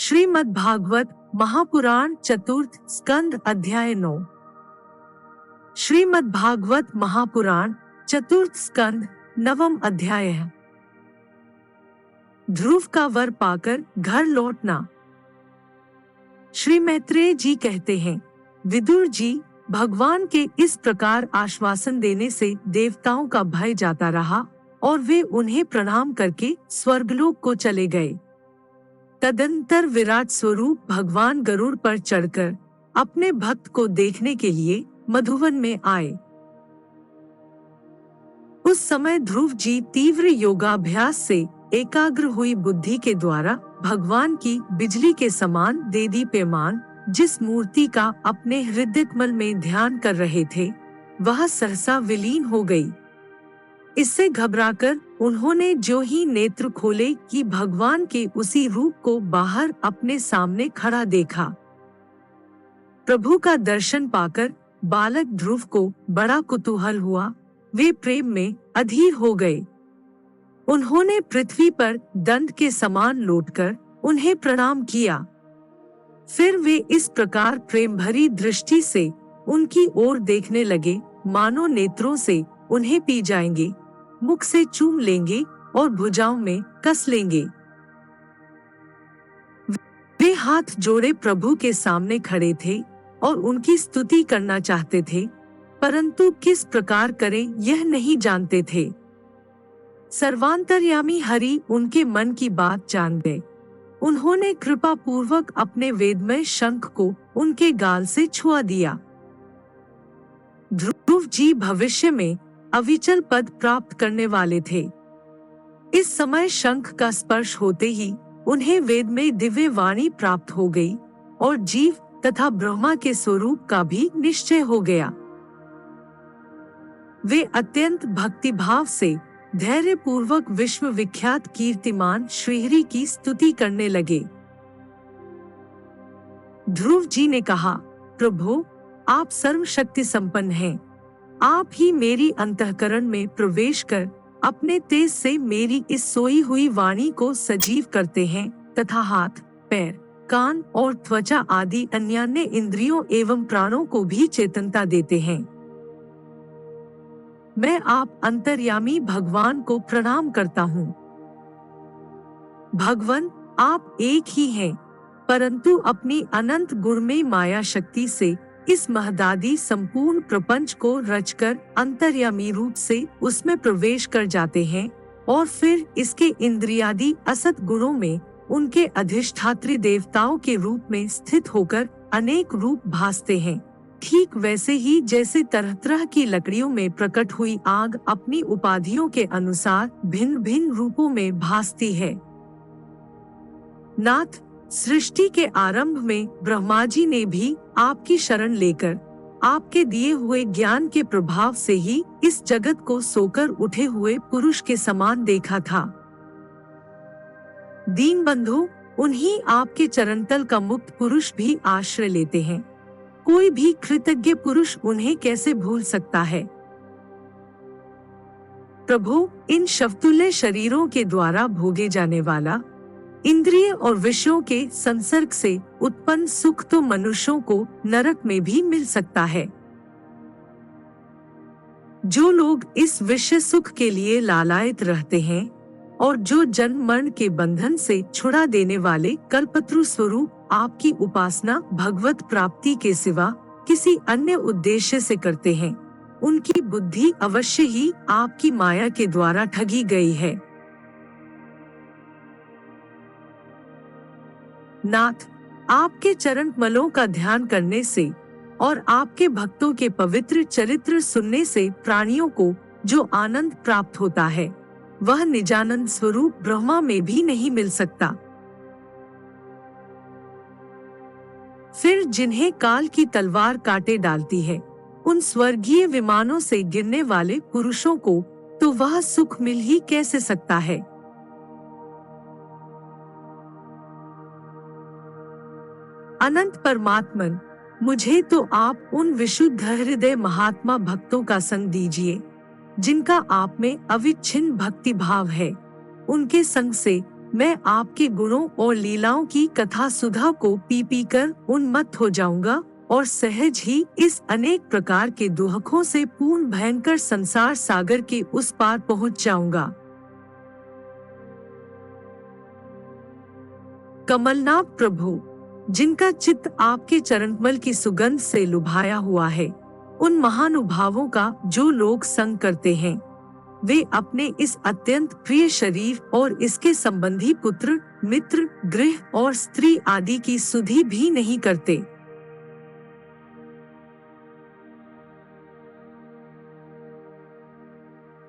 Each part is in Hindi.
श्रीमद् भागवत महापुराण चतुर्थ स्कंद अध्याय 9। श्रीमद् भागवत महापुराण चतुर्थ स्कंद नवम अध्याय है। ध्रुव का वर पाकर घर लौटना। श्री मैत्रेय जी कहते हैं, विदुर जी, भगवान के इस प्रकार आश्वासन देने से देवताओं का भय जाता रहा और वे उन्हें प्रणाम करके स्वर्गलोक को चले गए। तदंतर विराट स्वरूप भगवान गरुड़ पर चढ़कर अपने भक्त को देखने के लिए मधुवन में आए। उस समय ध्रुव जी तीव्र योगाभ्यास से एकाग्र हुई बुद्धि के द्वारा भगवान की बिजली के समान देदीप्यमान जिस मूर्ति का अपने हृदय कमल में ध्यान कर रहे थे, वह सहसा विलीन हो गई। इससे घबराकर उन्होंने जो ही नेत्र खोले कि भगवान के उसी रूप को बाहर अपने सामने खड़ा देखा। प्रभु का दर्शन पाकर बालक ध्रुव को बड़ा कुतूहल हुआ। वे प्रेम में अधीर हो गए। उन्होंने पृथ्वी पर दंड के समान लौटकर उन्हें प्रणाम किया। फिर वे इस प्रकार प्रेम भरी दृष्टि से उनकी ओर देखने लगे, मानो नेत्रों से उन्हें पी जाएंगे, मुख से चूम लेंगे और भुजाओं में कस लेंगे। वे हाथ जोड़े प्रभु के सामने खड़े थे और उनकी स्तुति करना चाहते थे, परंतु किस प्रकार करें यह नहीं जानते थे। सर्वांतर्यामी हरि उनके मन की बात जान गए। उन्होंने कृपा पूर्वक अपने वेदमय शंख को उनके गाल से छुआ दिया। ध्रुव जी भविष्य में अविचल पद प्राप्त करने वाले थे। इस समय शंख का स्पर्श होते ही उन्हें वेद में दिव्य वाणी प्राप्त हो गई और जीव तथा ब्रह्मा के स्वरूप का भी निश्चय हो गया। वे अत्यंत भक्तिभाव से धैर्य पूर्वक विश्व विख्यात कीर्तिमान श्रीहरि की स्तुति करने लगे। ध्रुव जी ने कहा, प्रभु, आप सर्वशक्ति संपन्न हैं। आप ही मेरी अंतःकरण में प्रवेश कर अपने तेज से मेरी इस सोई हुई वाणी को सजीव करते हैं तथा हाथ, पैर, कान और त्वचा आदि अन्य इंद्रियों एवं प्राणों को भी चेतनता देते हैं। मैं आप अंतर्यामी भगवान को प्रणाम करता हूँ। भगवान, आप एक ही हैं, परंतु अपनी अनंत गुणमय माया शक्ति से इस महदादी संपूर्ण प्रपंच को रचकर अंतर्यामी रूप से उसमें प्रवेश कर जाते हैं और फिर इसके इंद्रियादि असत गुणों में उनके अधिष्ठात्री देवताओं के रूप में स्थित होकर अनेक रूप भासते हैं। ठीक वैसे ही जैसे तरह तरह की लकड़ियों में प्रकट हुई आग अपनी उपाधियों के अनुसार भिन्न भिन्न रूपों में भासती है। नाथ, सृष्टि के आरंभ में ब्रह्मा जी ने भी आपकी शरण लेकर आपके दिए हुए ज्ञान के प्रभाव से ही इस जगत को सोकर उठे हुए पुरुष के समान देखा था। दीन बंधु, उन्हीं आपके चरणतल का मुक्त पुरुष भी आश्रय लेते हैं। कोई भी कृतज्ञ पुरुष उन्हें कैसे भूल सकता है। प्रभु, इन शवतुल्य शरीरों के द्वारा भोगे जाने वाला इंद्रिय और विषयों के संसर्ग से उत्पन्न सुख तो मनुष्यों को नरक में भी मिल सकता है। जो लोग इस विषय सुख के लिए लालायित रहते हैं और जो जन्म मरण के बंधन से छुड़ा देने वाले कल्पतरु स्वरूप आपकी उपासना भगवत प्राप्ति के सिवा किसी अन्य उद्देश्य से करते हैं, उनकी बुद्धि अवश्य ही आपकी माया के द्वारा ठगी गई है। नाथ, आपके चरण कमलों का ध्यान करने से और आपके भक्तों के पवित्र चरित्र सुनने से प्राणियों को जो आनंद प्राप्त होता है, वह निजानंद स्वरूप ब्रह्मा में भी नहीं मिल सकता। फिर जिन्हें काल की तलवार काटे डालती है, उन स्वर्गीय विमानों से गिरने वाले पुरुषों को तो वह सुख मिल ही कैसे सकता है। अनंत परमात्मन, मुझे तो आप उन विशुद्ध हृदय महात्मा भक्तों का संग दीजिए जिनका आप में अविच्छिन्न भक्ति भाव है। उनके संग से मैं आपके गुणों और लीलाओं की कथा सुधा को पी पी कर उन्मत्त हो जाऊंगा और सहज ही इस अनेक प्रकार के दुहकों से पूर्ण भयंकर संसार सागर के उस पार पहुंच जाऊंगा। कमलनाथ प्रभु, जिनका चित्त आपके चरणकमल की सुगंध से लुभाया हुआ है, उन महानुभावों का जो लोग संग करते हैं, वे अपने इस अत्यंत प्रिय शरीर और इसके संबंधी पुत्र, मित्र, गृह और स्त्री आदि की सुधि भी नहीं करते।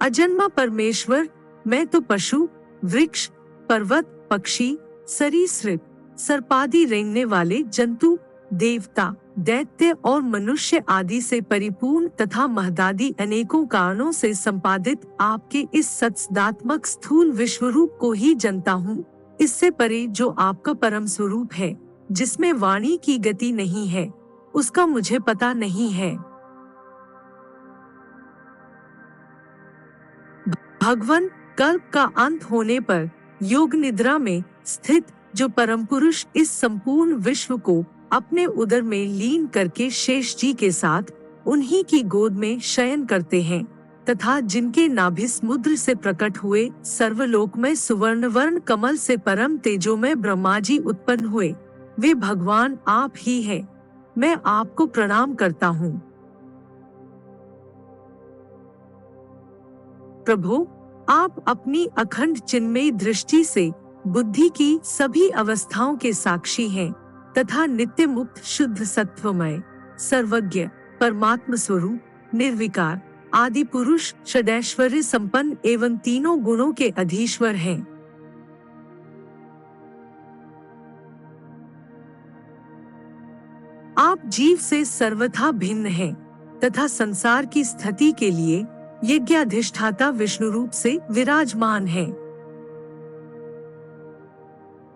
अजन्मा परमेश्वर, मैं तो पशु, वृक्ष, पर्वत, पक्षी, सरीसृप, सर्पादि रेंगने वाले जंतु, देवता, दैत्य और मनुष्य आदि से परिपूर्ण तथा महदादि अनेकों कारणों से संपादित आपके इस सत्सदात्मक स्थूल विश्वरूप को ही जनता हूँ। इससे परे जो आपका परम स्वरूप है, जिसमें वाणी की गति नहीं है, उसका मुझे पता नहीं है। भगवान, कल्प का अंत होने पर योग निद्रा में स्थित जो परम पुरुष इस संपूर्ण विश्व को अपने उदर में लीन करके शेष जी के साथ उन्हीं की गोद में शयन करते हैं तथा जिनके नाभि समुद्र से प्रकट हुए सर्वलोकमय सुवर्णवर्ण कमल से परम तेजोमय ब्रह्मा जी उत्पन्न हुए, वे भगवान आप ही हैं। मैं आपको प्रणाम करता हूँ। प्रभु, आप अपनी अखंड चिन्मयी दृष्टि से बुद्धि की सभी अवस्थाओं के साक्षी हैं तथा नित्य मुक्त शुद्ध सत्वमय सर्वज्ञ परमात्म स्वरूप निर्विकार आदि पुरुष षडैश्वर्य संपन्न एवं तीनों गुणों के अधीश्वर हैं। आप जीव से सर्वथा भिन्न हैं तथा संसार की स्थिति के लिए यज्ञाधिष्ठाता विष्णु रूप से विराजमान हैं।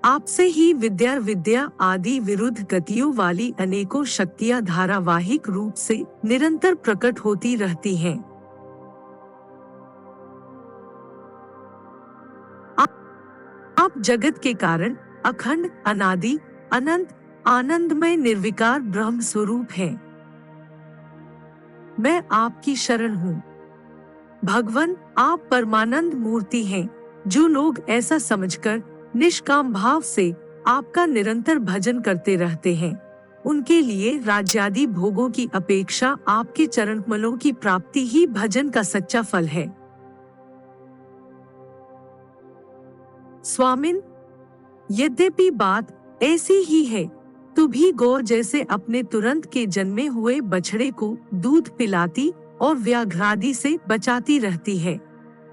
आपसे ही विद्या आदि विरुद्ध गतियों वाली अनेकों शक्तियां धारावाहिक रूप से निरंतर प्रकट होती रहती हैं। आप जगत के कारण अखंड अनादि अनंत आनंदमय निर्विकार ब्रह्म स्वरूप हैं। मैं आपकी शरण हूँ। भगवान, आप परमानंद मूर्ति हैं। जो लोग ऐसा समझकर निष्काम भाव से आपका निरंतर भजन करते रहते हैं, उनके लिए राज्यादि भोगों की अपेक्षा आपके चरणकमलों की प्राप्ति ही भजन का सच्चा फल है। स्वामिन, यद्यपि बात ऐसी ही है तो भी गौ जैसे अपने तुरंत के जन्मे हुए बछड़े को दूध पिलाती और व्याघ्रादि से बचाती रहती है,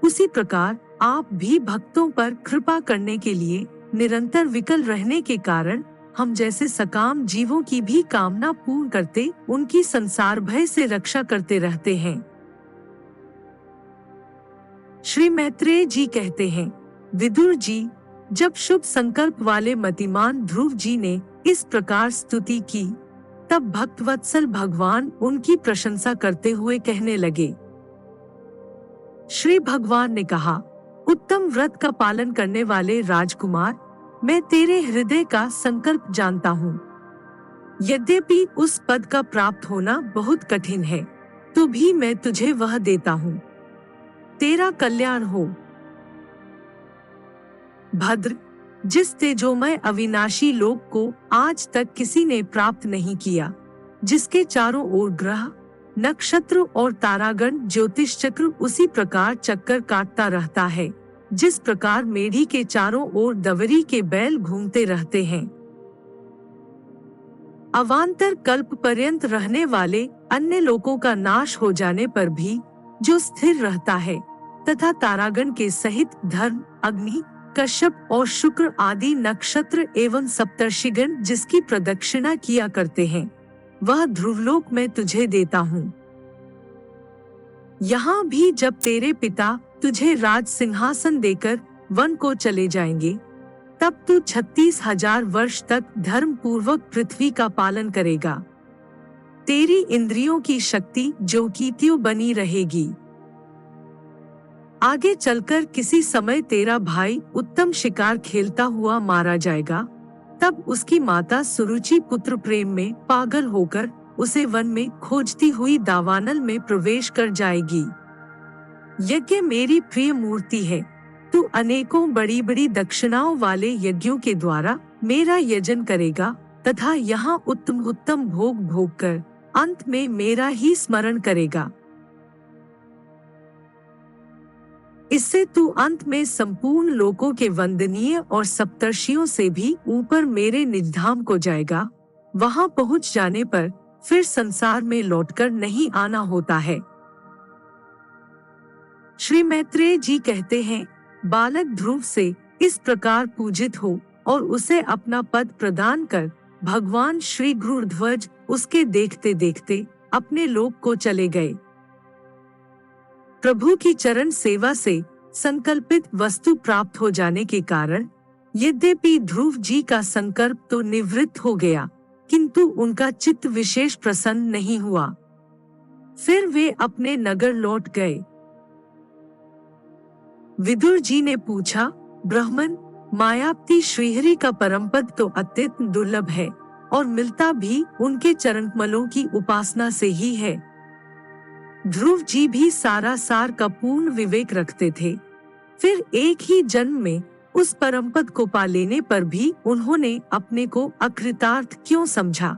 उसी प्रकार आप भी भक्तों पर कृपा करने के लिए निरंतर विकल रहने के कारण हम जैसे सकाम जीवों की भी कामना पूर्ण करते उनकी संसार भय से रक्षा करते रहते हैं। श्री मैत्रेय जी कहते हैं, विदुर जी, जब शुभ संकल्प वाले मतिमान ध्रुव जी ने इस प्रकार स्तुति की, तब भक्तवत्सल भगवान उनकी प्रशंसा करते हुए कहने लगे। श्री भगवान ने कहा, उत्तम व्रत का पालन करने वाले राजकुमार, मैं तेरे हृदय का संकल्प जानता हूँ। यद्यपि उस पद का प्राप्त होना बहुत कठिन है, तो भी मैं तुझे वह देता हूँ। तेरा कल्याण हो। भद्र, जिस तेजोमय अविनाशी लोक को आज तक किसी ने प्राप्त नहीं किया, जिसके चारों ओर ग्रह, नक्षत्र और तारागण ज्योतिष चक्र उसी प्रकार चक्कर काटता रहता है, जिस प्रकार मेढ़ी के चारों ओर दवरी के बैल घूमते रहते हैं। अवान्तर कल्प पर्यंत रहने वाले अन्य लोकों का नाश हो जाने पर भी जो स्थिर रहता है तथा तारागण के सहित धर्म, अग्नि, कश्यप और शुक्र आदि नक्षत्र एवं सप्तर्षिगण जिसकी प्रदक्षिणा किया करते हैं, वह ध्रुवलोक मैं तुझे देता हूँ। यहाँ भी जब तेरे पिता तुझे राज सिंहासन देकर वन को चले जाएंगे, तब तू 36,000 वर्ष तक धर्म पूर्वक पृथ्वी का पालन करेगा। तेरी इंद्रियों की शक्ति जो की त्यों बनी रहेगी। आगे चलकर किसी समय तेरा भाई उत्तम शिकार खेलता हुआ मारा जाएगा, तब उसकी माता सुरुचि पुत्र प्रेम में पागल होकर उसे वन में खोजती हुई दावानल में प्रवेश कर जाएगी। यज्ञ मेरी प्रिय मूर्ति है, तू अनेकों बड़ी बड़ी दक्षिणाओं वाले यज्ञों के द्वारा मेरा यजन करेगा तथा यहाँ उत्तम उत्तम भोग भोग कर अंत में मेरा ही स्मरण करेगा। इससे तू अंत में संपूर्ण लोकों के वंदनीय और सप्तर्षियों से भी ऊपर मेरे निजधाम को जाएगा। वहां पहुंच जाने पर फिर संसार में लौटकर नहीं आना होता है। श्री मैत्रेय जी कहते हैं, बालक ध्रुव से इस प्रकार पूजित हो और उसे अपना पद प्रदान कर भगवान श्री गरुड़ध्वज उसके देखते देखते अपने लोक को चले गए। प्रभु की चरण सेवा से संकल्पित वस्तु प्राप्त हो जाने के कारण यद्यपि ध्रुव जी का संकल्प तो निवृत्त हो गया, किंतु उनका चित्त विशेष प्रसन्न नहीं हुआ। फिर वे अपने नगर लौट गए। विदुर जी ने पूछा, ब्राह्मण, मायापति श्रीहरि का परमपद तो अत्यंत दुर्लभ है और मिलता भी उनके चरणकमलों की उपासना से ही है। ध्रुव जी भी सारा सार का पूर्ण विवेक रखते थे, फिर एक ही जन्म में उस परमपद को पा लेने पर भी उन्होंने अपने को अकृतार्थ क्यों समझा।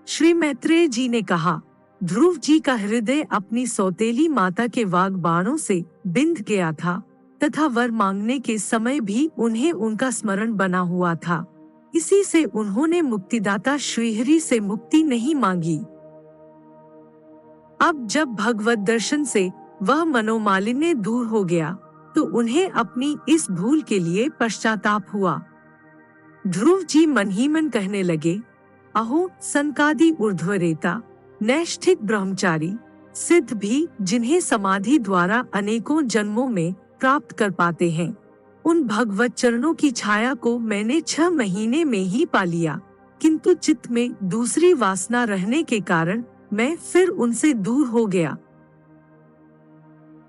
श्री मैत्रेय जी ने कहा, ध्रुव जी का हृदय अपनी सौतेली माता के वाग बाणों से बिंध गया था तथा वर मांगने के समय भी उन्हें उनका स्मरण बना हुआ था। इसी से उन्होंने मुक्तिदाता श्रीहरि से मुक्ति नहीं मांगी। अब जब भगवत दर्शन से वह मनोमालिन्य दूर हो गया तो उन्हें अपनी इस भूल के लिए पश्चाताप हुआ। ध्रुव जी मन ही मन कहने लगे, अहो सनकादि ऊर्ध्वरेता नैष्ठिक ब्रह्मचारी सिद्ध भी जिन्हें समाधि द्वारा अनेकों जन्मों में प्राप्त कर पाते हैं, उन भगवत चरणों की छाया को मैंने 6 महीने में ही पा लिया, किंतु चित्त में दूसरी वासना रहने के कारण मैं फिर उनसे दूर हो गया।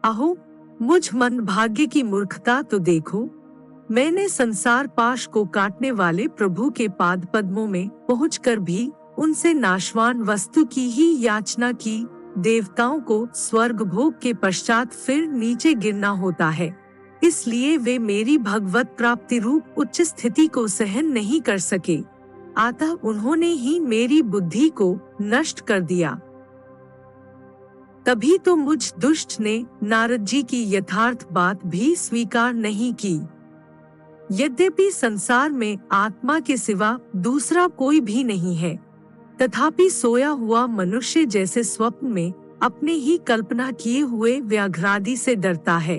अहो मुझ मन भाग्य की मूर्खता तो देखो, मैंने संसार पाश को काटने वाले प्रभु के पाद पद्मों में पहुंचकर भी उनसे नाशवान वस्तु की ही याचना की। देवताओं को स्वर्ग भोग के पश्चात फिर नीचे गिरना होता है, इसलिए वे मेरी भगवत प्राप्ति रूप उच्च स्थिति को सहन नहीं कर सके, अतः उन्होंने ही मेरी बुद्धि को नष्ट कर दिया। तभी तो मुझ दुष्ट ने नारद जी की यथार्थ बात भी स्वीकार नहीं की। यद्यपि संसार में आत्मा के सिवा दूसरा कोई भी नहीं है, तथापि सोया हुआ मनुष्य जैसे स्वप्न में अपने ही कल्पना किए हुए व्याघ्रादि से डरता है,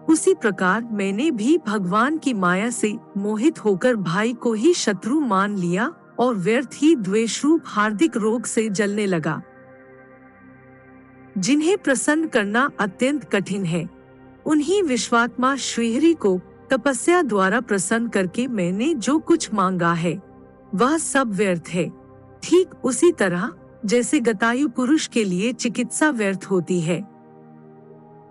उसी प्रकार मैंने भी भगवान की माया से मोहित होकर भाई को ही शत्रु मान लिया और व्यर्थ ही द्वेष रूप हार्दिक रोग से जलने लगा। जिन्हें प्रसन्न करना अत्यंत कठिन है, उन्हीं विश्वात्मा श्रीहरि को तपस्या द्वारा प्रसन्न करके मैंने जो कुछ मांगा है वह सब व्यर्थ है। ठीक उसी तरह जैसे गतायु पुरुष के लिए चिकित्सा व्यर्थ होती है।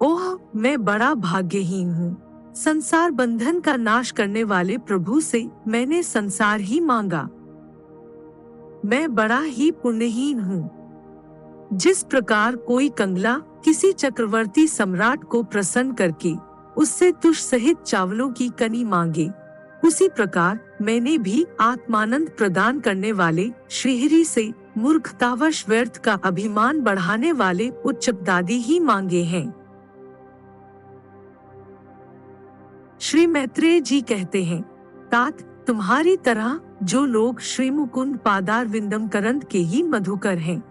ओह मैं बड़ा भाग्यहीन हूँ, संसार बंधन का नाश करने वाले प्रभु से मैंने संसार ही मांगा। मैं बड़ा ही पुण्यहीन हूँ। जिस प्रकार कोई कंगला किसी चक्रवर्ती सम्राट को प्रसन्न करके उससे तुष सहित चावलों की कनी मांगे, उसी प्रकार मैंने भी आत्मानंद प्रदान करने वाले श्रीहरि से मूर्खतावश व्यर्थ का अभिमान बढ़ाने वाले उच्चपदादि ही मांगे हैं। श्री मैत्रेय जी कहते हैं, तात तुम्हारी तरह जो लोग श्री मुकुंद पादार विंदम करंद के ही मधुकर हैं,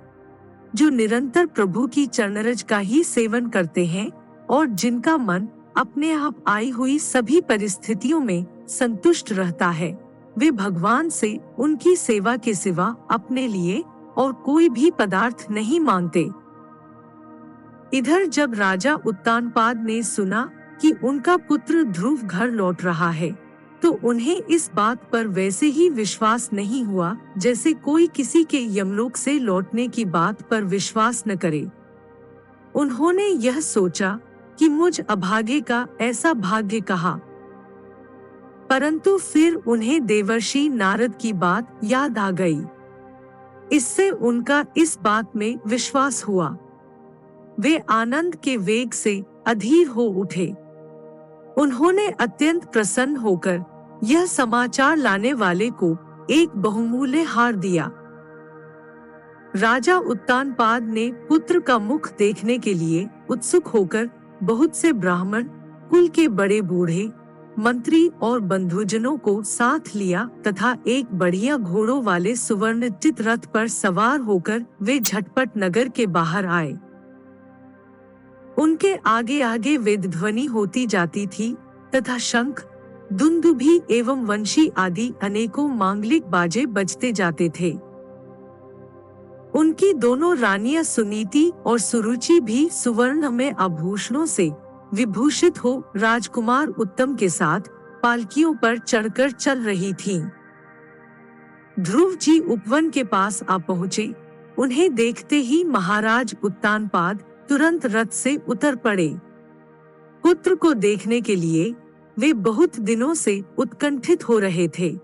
जो निरंतर प्रभु की चरणरज का ही सेवन करते हैं और जिनका मन अपने आप आई हुई सभी परिस्थितियों में संतुष्ट रहता है, वे भगवान से उनकी सेवा के सिवा अपने लिए और कोई भी पदार्थ नहीं मांगते। इधर जब राजा उत्तानपाद ने सुना कि उनका पुत्र ध्रुव घर लौट रहा है, तो उन्हें इस बात पर वैसे ही विश्वास नहीं हुआ जैसे कोई किसी के यमलोक से लौटने की बात पर विश्वास न करे। उन्होंने यह सोचा कि मुझ अभागे का ऐसा भाग्य कहा। परंतु फिर उन्हें देवर्षि नारद की बात याद आ गई। इससे उनका इस बात में विश्वास हुआ। वे आनंद के वेग से अधीर हो उठे। उन्होंने अत्यंत प्रसन्न होकर यह समाचार लाने वाले को एक बहुमूल्य हार दिया। राजा उत्तानपाद ने पुत्र का मुख देखने के लिए उत्सुक होकर बहुत से ब्राह्मण, कुल के बड़े बूढ़े, मंत्री और बंधुजनों को साथ लिया तथा एक बढ़िया घोड़ों वाले सुवर्णचित रथ पर सवार होकर वे झटपट नगर के बाहर आए। उनके आगे आगे वेद ध्वनि होती जाती थी तथा शंख, दुंदुभी एवं वंशी आदि अनेकों मांगलिक बाजे बजते जाते थे। उनकी दोनों रानियां सुनीति और सुरुचि भी सुवर्ण में आभूषणों से विभूषित हो राजकुमार उत्तम के साथ पालकियों पर चढ़कर चल रही थीं। ध्रुव जी उपवन के पास आ पहुँचे। उन्हें देखते ही महाराज उत्तानपाद तुरंत रथ से उतर पड़े। पुत्र को देखने के लिए वे बहुत दिनों से उत्कंठित हो रहे थे।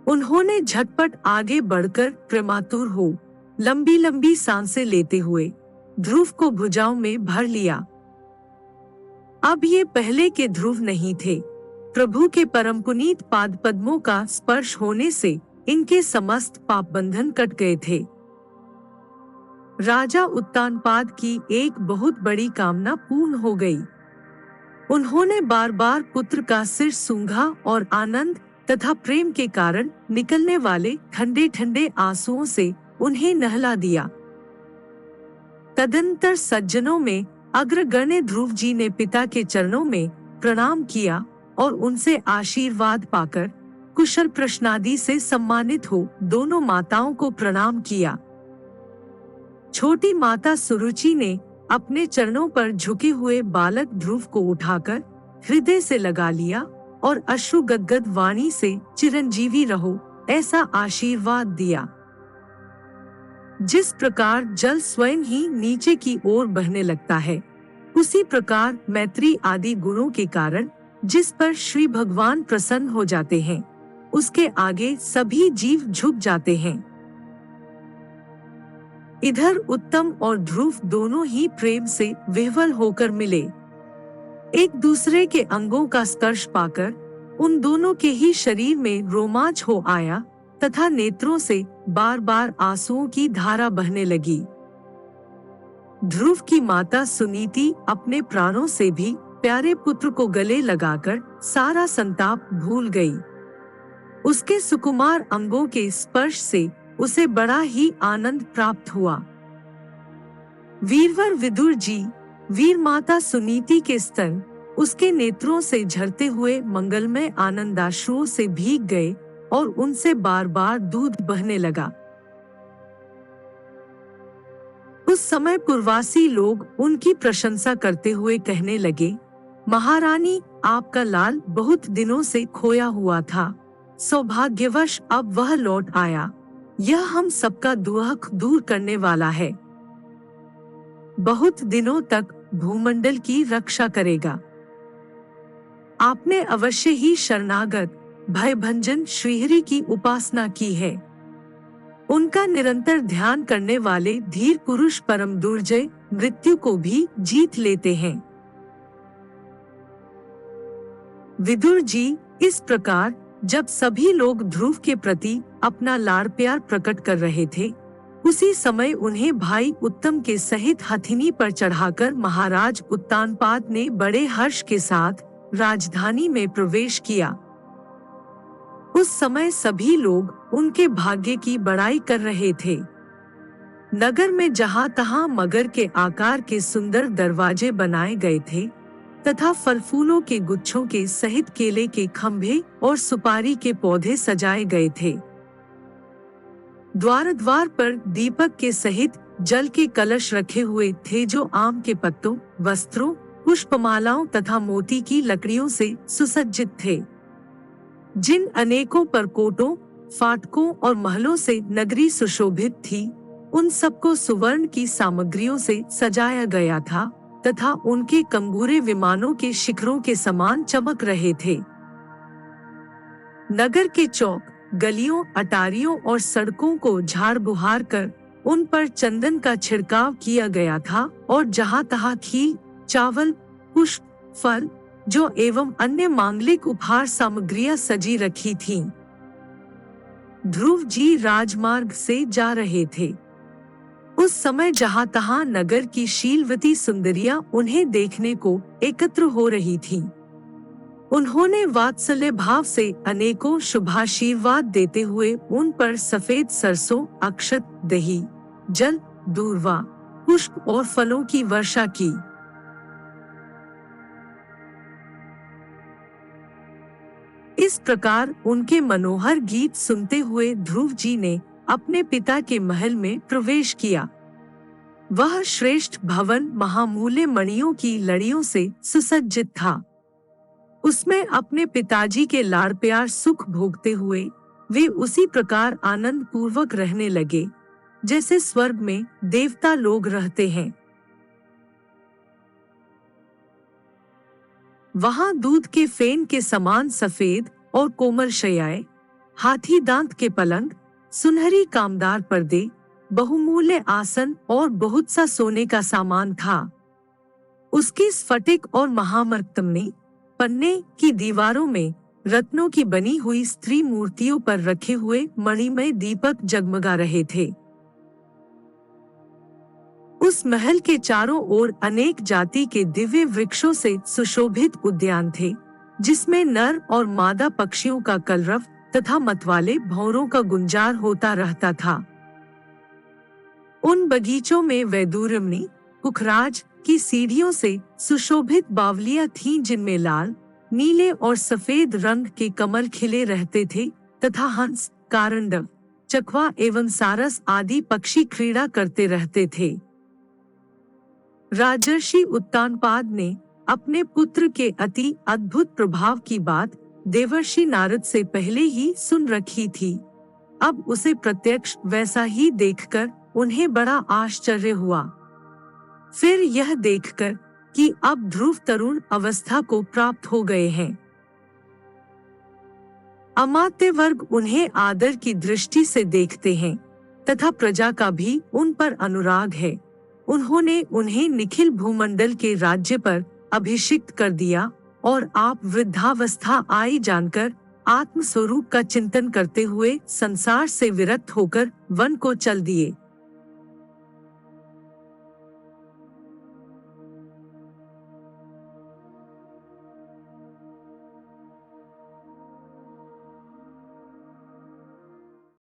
उन्होंने झटपट आगे बढ़कर प्रेमातुर हो लंबी लंबी सांसें लेते हुए ध्रुव को भुजाओं में भर लिया। अब ये पहले के ध्रुव नहीं थे। प्रभु के परम पुनीत पाद पद्मों का स्पर्श होने से इनके समस्त पाप बंधन कट गए थे। राजा उत्तानपाद की एक बहुत बड़ी कामना पूर्ण हो गई। उन्होंने बार बार पुत्र का सिर सूंघा और आनंद तथा प्रेम के कारण निकलने वाले ठंडे ठंडे आंसुओं से उन्हें नहला दिया। तदंतर सज्जनों में अग्रगण्य ध्रुव जी ने पिता के चरणों में प्रणाम किया और उनसे आशीर्वाद पाकर कुशल प्रश्नादि से सम्मानित हो दोनों माताओं को प्रणाम किया। छोटी माता सुरुचि ने अपने चरणों पर झुके हुए बालक ध्रुव को उठाकर हृदय से लगा लिया और अश्रु गदगद वाणी से चिरंजीवी रहो ऐसा आशीर्वाद दिया। जिस प्रकार जल स्वयं ही नीचे की ओर बहने लगता है, उसी प्रकार मैत्री आदि गुणों के कारण जिस पर श्री भगवान प्रसन्न हो जाते हैं, उसके आगे सभी जीव झुक जाते हैं। इधर उत्तम और ध्रुव दोनों ही प्रेम से विह्वल होकर मिले। एक दूसरे के अंगों का स्पर्श पाकर उन दोनों के ही शरीर में रोमांच हो आया तथा नेत्रों से बार बार आंसुओं की धारा बहने लगी। ध्रुव की माता सुनीति अपने प्राणों से भी प्यारे पुत्र को गले लगाकर सारा संताप भूल गई। उसके सुकुमार अंगों के स्पर्श से उसे बड़ा ही आनंद प्राप्त हुआ। वीरवर विदुर जी, वीर माता सुनीति के स्तन उसके नेत्रों से झरते हुए मंगलमय आनंदाश्रुओं से भीग गए और उनसे बार बार दूध बहने लगा। उस समय पुरवासी लोग उनकी प्रशंसा करते हुए कहने लगे, महारानी, आपका लाल बहुत दिनों से खोया हुआ था, सौभाग्यवश अब वह लौट आया। यह हम सबका दुख दूर करने वाला है। बहुत दिनों तक भूमंडल की रक्षा करेगा। आपने अवश्य ही शरणागत भयभंजन श्रीहरि की उपासना की है। उनका निरंतर ध्यान करने वाले धीर पुरुष परम दुर्जय मृत्यु को भी जीत लेते हैं। विदुर जी, इस प्रकार जब सभी लोग ध्रुव के प्रति अपना लाड़ प्यार प्रकट कर रहे थे, उसी समय उन्हें भाई उत्तम के सहित हथिनी पर चढ़ाकर महाराज उत्तानपाद ने बड़े हर्ष के साथ राजधानी में प्रवेश किया। उस समय सभी लोग उनके भाग्य की बड़ाई कर रहे थे। नगर में जहां तहां मगर के आकार के सुंदर दरवाजे बनाए गए थे तथा फल फूलों के गुच्छों के सहित केले के खंभे और सुपारी के पौधे सजाए गए थे। द्वार द्वार पर दीपक के सहित जल के कलश रखे हुए थे जो आम के पत्तों, वस्त्रों, पुष्पमालाओं तथा मोती की लकड़ियों से सुसज्जित थे। जिन अनेकों परकोटों, फाटकों और महलों से नगरी सुशोभित थी, उन सबको सुवर्ण की सामग्रियों से सजाया गया था तथा उनके कंगूरे विमानों के शिखरों के समान चमक रहे थे। नगर के चौक, गलियों, अटारियों और सड़कों को झाड़ बुहार कर उन पर चंदन का छिड़काव किया गया था और जहां तहां खील, चावल, पुष्प, फल, जो एवं अन्य मांगलिक उपहार सामग्रियां सजी रखी थीं। ध्रुव जी राजमार्ग से जा रहे थे। उस समय जहां तहां नगर की शीलवती सुंदरियां उन्हें देखने को एकत्र हो रही थीं। उन्होंने वात्सल्य भाव से अनेकों शुभाशीर्वाद देते हुए उन पर सफेद सरसों, अक्षत, दही, जल, दूर्वा, पुष्प और फलों की वर्षा की। इस प्रकार उनके मनोहर गीत सुनते हुए ध्रुव जी ने अपने पिता के महल में प्रवेश किया। वह श्रेष्ठ भवन महामूल्य मणियों की लड़ियों से सुसज्जित था। उसमें अपने पिताजी के लाड़ प्यार सुख भोगते हुए वे उसी प्रकार आनंद पूर्वक रहने लगे जैसे स्वर्ग में देवता लोग रहते हैं। वहां दूध के फेन के समान सफेद और कोमल शैयाएं, हाथी दांत के पलंग, सुनहरी कामदार पर्दे, बहुमूल्य आसन और बहुत सा सोने का सामान था। उसकी स्फटिक और महामरकतमनी पन्ने की दीवारों में रत्नों की बनी हुई स्त्री मूर्तियों पर रखे हुए मणिमय दीपक जगमगा रहे थे। उस महल के चारों ओर अनेक जाति के दिव्य वृक्षों से सुशोभित उद्यान थे, जिसमें नर और मादा पक्षियों का कलरव तथा मतवाले भौरों का गुंजार होता रहता था। उन बगीचों में वैदूर्यमणि, पुखराज की सीढ़ियों से सुशोभित बावलियां थीं, जिनमें लाल, नीले और सफेद रंग के कमल खिले रहते थे तथा हंस, कारंडव, चकवा एवं सारस आदि पक्षी क्रीड़ा करते रहते थे। राजर्षि उत्तानपाद ने अपने पुत्र के अति अद्भुत प्रभाव की बात देवर्षि नारद से पहले ही सुन रखी थी। अब उसे प्रत्यक्ष वैसा ही देखकर उन्हें बड़ा आश्चर्य हुआ। फिर यह देखकर कि अब ध्रुव तरुण अवस्था को प्राप्त हो गए हैं। अमात्य वर्ग उन्हें आदर की दृष्टि से देखते हैं तथा प्रजा का भी उन पर अनुराग है। उन्होंने उन्हें निखिल भूमंडल के राज्य पर अभिषिक्त कर दिया और आप वृद्धावस्था आई जानकर आत्म स्वरूप का चिंतन करते हुए संसार से विरक्त होकर वन को चल दिए।